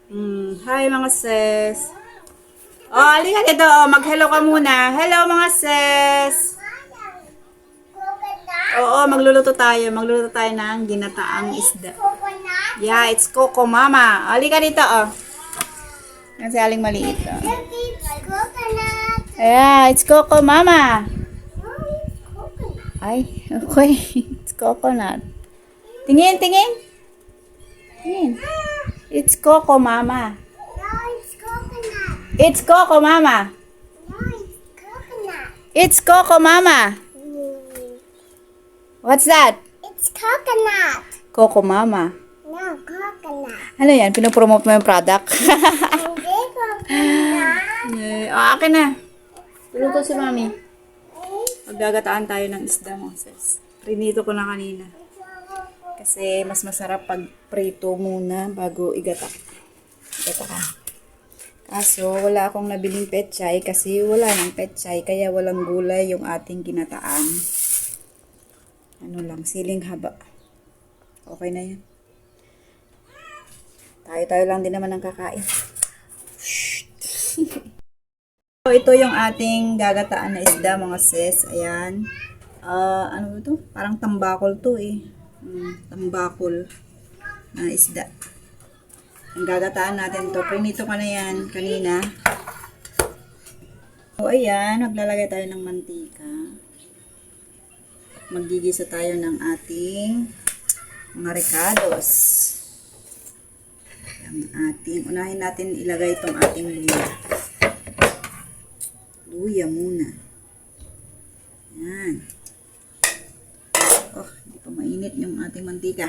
Hi mga sis. Oh, halika dito. Oh, mag-hello ka muna. Hello mga sis. Oo, Magluluto tayo ng ginataang isda. Yeah, it's Coco Mama. Halika dito, oh. Yan si Aling maliit, oh. Yeah, it's Coco Mama. Ay, okay. It's coconut. Tingin, tingin. Tingin. It's Coco Mama. It's Coco Mama. It's Coco Mama. What's that? It's coconut. Coco Mama. No, coconut. Ano yan? Pinopromote mo yung product? Hindi coconut. Akin na. Piluto si Mami. Maggagataan tayo ng isda mo, sis. Prinito ko na kanina. Kasi mas masarap pag prito muna bago igata. Igata ka. Kaso, wala akong nabiling pechay kasi wala ng pechay. Kaya walang gulay yung ating ginataan. Ano lang, siling haba. Okay na yan. Tayo-tayo lang din naman ang kakain. So, ito yung ating gagataan na isda mga sis. Ayan. Ano ito? Parang tambakol to eh. Tambakol na isda. Ang gagataan natin to. Prinito ko na yan kanina. So, ayan. Maglalagay tayo ng mantika. Maggigisa tayo ng ating mga recados. Unahin natin ilagay itong ating luya. Luya muna. Yan. Oh, hindi pa mainit yung ating mantika.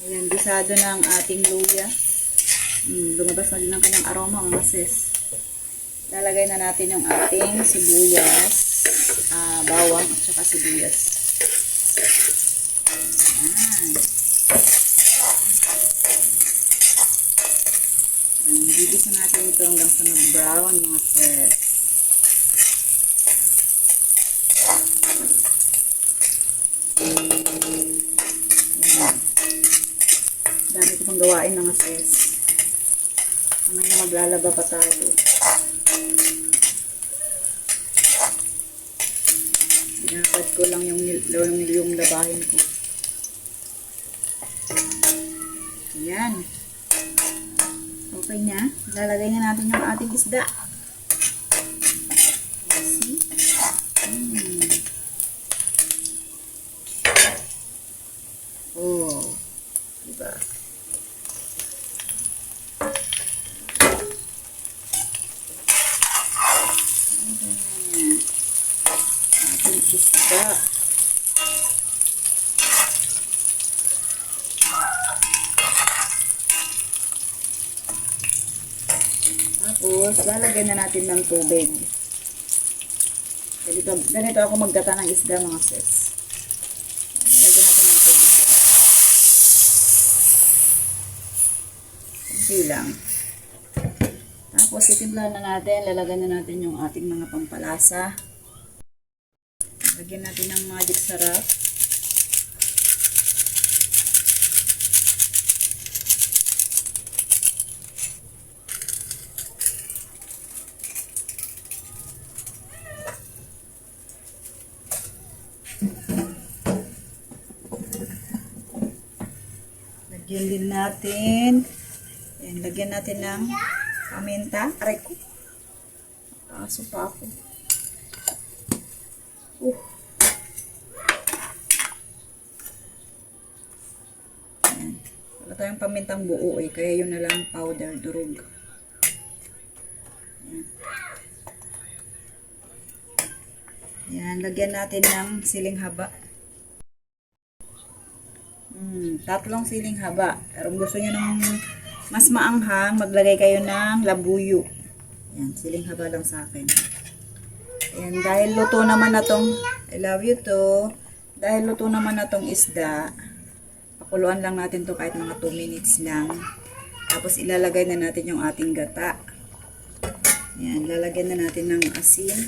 Ayan, gisado na ang ating luya. Lumabas na din ang kanyang aroma mga sis. Lalagay na natin yung ating sibuyas, bawang at saka sibuyas. Ayan. Gigisa natin ito hanggang sa mag-brown mga sis. Ayan. Dami ko pang gawain mga sis. Mamaya maglalaba pa tayo. Binabad ko lang yung labahin ko. Ayan. Okay na. Lalagay na natin yung ating isda. See? Oh. Diba? Ating isda. Tapos, lalagyan na natin ng tubig. Ganito ako maggata ng isda mga sis. Lalagyan natin ng tubig. Kunti lang. Tapos, itimplahan na natin. Lalagyan na natin yung ating mga pampalasa. Lagyan natin ng magic sarap. Lagyan din natin. Ayan, lagyan natin ng paminta. Aray ko. Aso pa ako. Ayan. Wala tayong pamintang buo eh. Kaya yun na lang powder, durog. Ayan. Ayan, lagyan natin ng siling haba. 3 siling haba. Pero kung gusto nyo ng mas maanghang, maglagay kayo ng labuyo. Ayan, siling haba lang sa akin. Ayan, dahil luto naman na tong, I love you to. Dahil luto naman na tong isda, pakuluan lang natin to kahit mga 2 minutes lang. Tapos ilalagay na natin yung ating gata. Ayan, lalagyan na natin ng asin.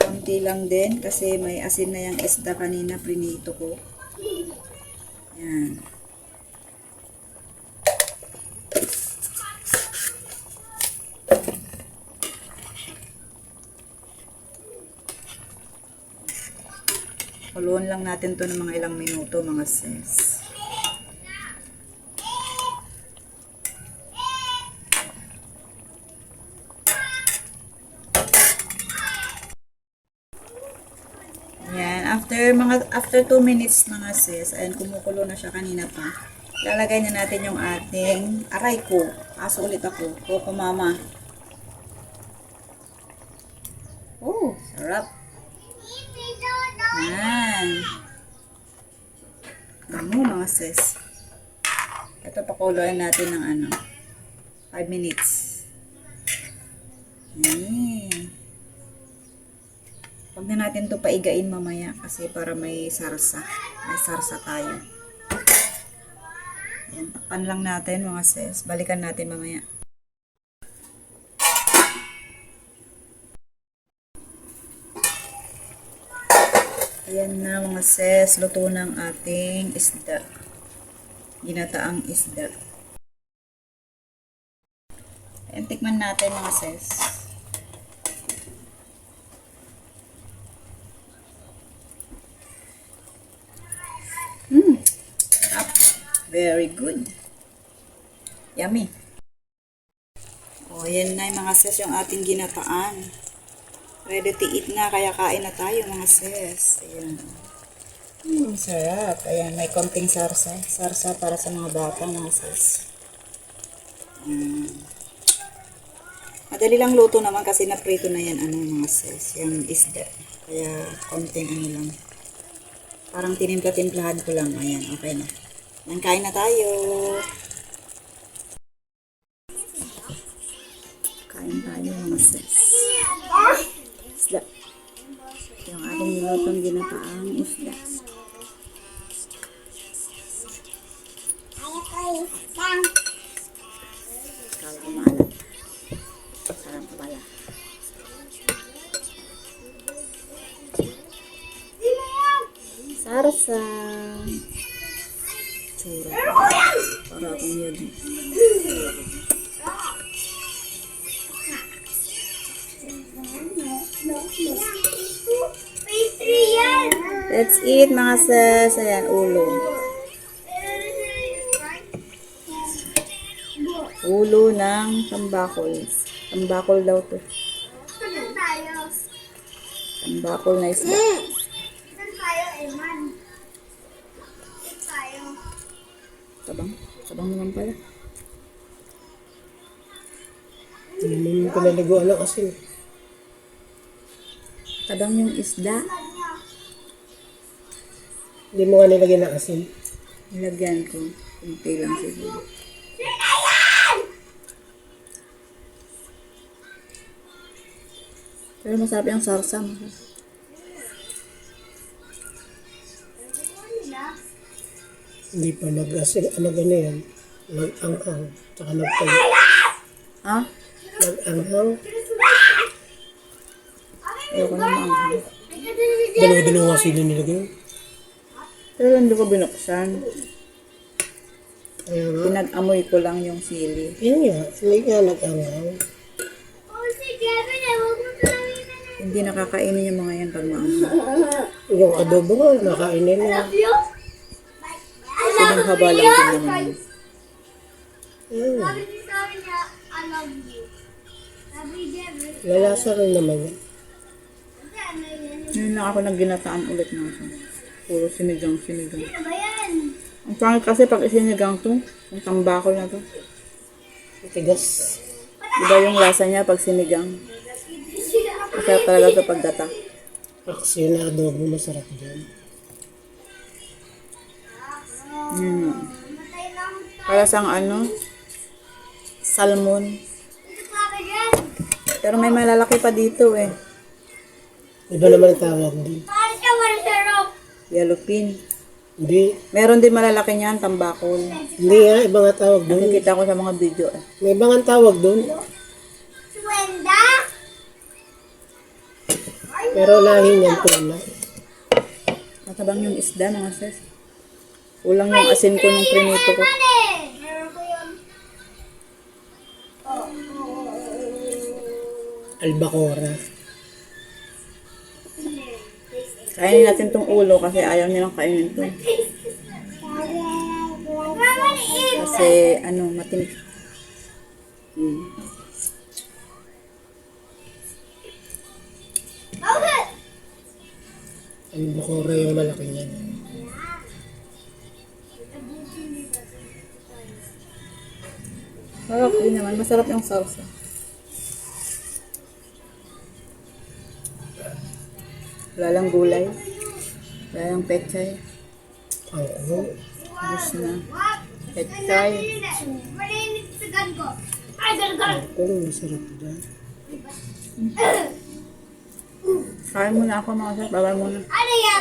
Konti lang din kasi may asin na yung isda kanina, prinito ko. Ayan. Pakuluan lang natin to ng mga ilang minuto, mga sis. Ayan, after 2 minutes mga sis, ayan, kumukulo na siya kanina pa. Lalagay na natin yung ating aray ko. Aso ulit ako. Coco mama. Oh, sarap. Ayan. Ano mga sis. Ito pakuluan natin ng 5 minutes. Ayan. Huwag na natin to paigain mamaya kasi para may sarsa. May sarsa tayo. Ayan, takpan lang natin mga sis. Balikan natin mamaya. Ayan na mga sis. Luto ng ating isda. Ginataang isda. Ayan, tikman natin mga sis. Very good. Yummy. O, yan na yung mga sis yung ating ginataan. Ready to eat na, kaya kain na tayo mga sis. Ayan. Sarap. Ayan, may konting sarsa. Sarsa para sa mga bata mga sis. Madali lang luto naman kasi naprito na yan mga sis. Yung isda. Kaya konting lang. Parang tinimpla-timplahan ko lang. Ayan, okay na. Yan, kain na tayo. Kain tayo mga sis. Isda. Yung ating nilutong ginataang isda. Kala ko maalat. Sarap pala. Sarsa. Sarap. Para akong yun. Let's eat mga sis. Ayan, ulo. Ulo ng tambakol. Tambakol daw to. Tambakol na isda. Sabang. Sabang naman pala. Hindi mo pinaliguan ng asin. Sabang yung isda. Hindi mo nga nilagyan ng asin. Nilagyan ko. Kunti lang siguro. Pero masarap yung sarsa. Hindi pa nag-asin. Ano yan? Nag-anghang. Tsaka nagpay. Ha? Nag-anghang. Ayoko na maanghang. Dalawa-dalawa nga sila nilagay. Pero hindi ko binuksan. Kaya nga. Pinag-amoy ko lang yung sili. Yun nga. Hindi nga nag-anghang. Hindi nakakainin yung mga yan pag maanghang. Yung adobo nga, nakainin na. Siling haba lang din naman. Lalasa rin naman yan. Ngayon lang ako nagginataan ulit na ito. Puro sinigang. Ang pangit kasi pag isinigang to, yung tambakol na to. Tigas. Iba yung lasa niya pag sinigang. Masarap talaga ito pag gata. Kasi na adobo masarap dyan. Para sang salmon. Pero may malalaki pa dito eh. Iba naman ang tawag din. Yellowfin. Hindi. Meron din malalaki niyan, tambakol. Hindi nga, iba nga tawag doon. Nakikita ko sa mga video eh. May iba nga tawag doon. Pero lahi niyan tuna. Matabang yung isda mga sis. Kulang yung asin ko nung prinito ko. Albacora. Kainin natin tong ulo kasi ayaw nilang kainin to. Kasi ano, matinik. Ang bukora yung malaki niyan. Sarap din naman. Masarap yung salsa. Wala lang gulay. Wala lang pechay. Ang kuho. Ubus na. Pechay. Ang kuho, masarap dyan. Kain muna ako mga sir. Babay muna. Ano yan?